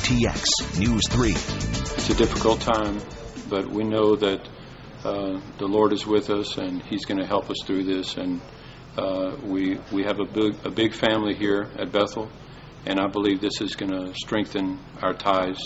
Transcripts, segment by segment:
KBTX News 3. It's a difficult time, but we know that the Lord is with us and He's going to help us through this. And we have a big family here at Bethel, and I believe this is going to strengthen our ties.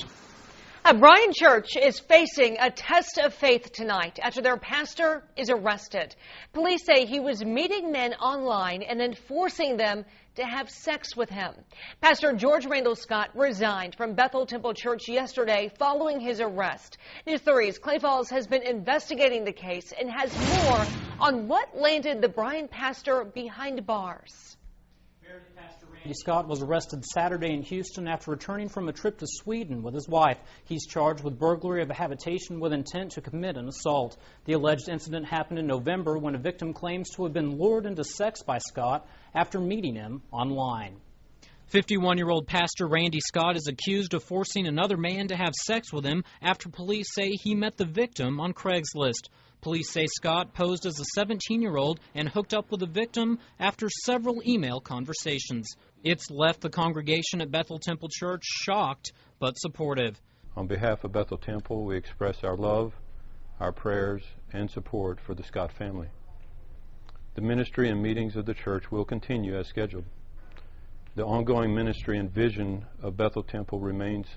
Bryan Church is facing a test of faith tonight after their pastor is arrested. Police say he was meeting men online and then forcing them to have sex with him. Pastor George Randall Scott resigned from Bethel Temple Church yesterday following his arrest. News 3's Clay Falls has been investigating the case and has more on what landed the Bryan pastor behind bars. Randy Scott was arrested Saturday in Houston after returning from a trip to Sweden with his wife. He's charged with burglary of a habitation with intent to commit an assault. The alleged incident happened in November when a victim claims to have been lured into sex by Scott after meeting him online. 51-year-old Pastor Randy Scott is accused of forcing another man to have sex with him after police say he met the victim on Craigslist. Police say Scott posed as a 17-year-old and hooked up with the victim after several email conversations. It's left the congregation at Bethel Temple Church shocked but supportive. On behalf of Bethel Temple, we express our love, our prayers, and support for the Scott family. The ministry and meetings of the church will continue as scheduled. The ongoing ministry and vision of Bethel Temple remains.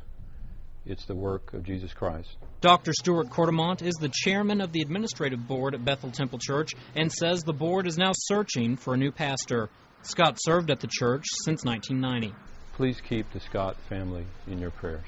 It's the work of Jesus Christ. Dr. Stuart Cordomont is the chairman of the administrative board at Bethel Temple Church and says the board is now searching for a new pastor. Scott served at the church since 1990. Please keep the Scott family in your prayers.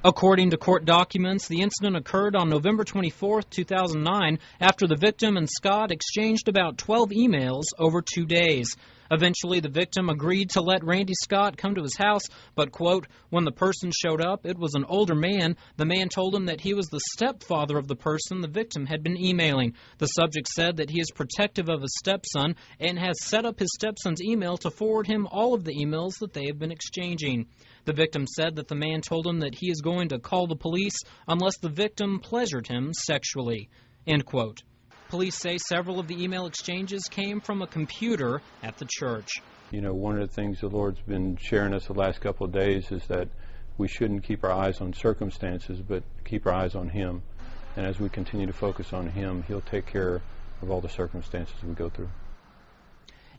According to court documents, the incident occurred on November 24, 2009, after the victim and Scott exchanged about 12 emails over 2 days. Eventually, the victim agreed to let Randy Scott come to his house, but, quote, when the person showed up, it was an older man. The man told him that he was the stepfather of the person the victim had been emailing. The subject said that he is protective of his stepson and has set up his stepson's email to forward him all of the emails that they have been exchanging. The victim said that the man told him that he is going to call the police unless the victim pleasured him sexually, end quote. Police say several of the email exchanges came from a computer at the church. You know, one of the things the Lord's been sharing us the last couple of days is that we shouldn't keep our eyes on circumstances, but keep our eyes on Him. And as we continue to focus on Him, He'll take care of all the circumstances we go through.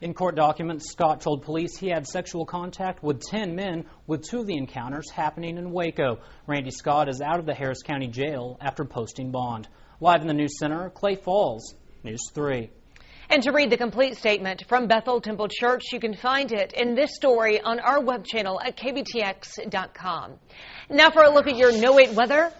In court documents, Scott told police he had sexual contact with 10 men, with 2 of the encounters happening in Waco. Randy Scott is out of the Harris County Jail after posting bond. Live in the News Center, Clay Falls, News 3. And to read the complete statement from Bethel Temple Church, you can find it in this story on our web channel at kbtx.com. Now for a look at your No 8 weather.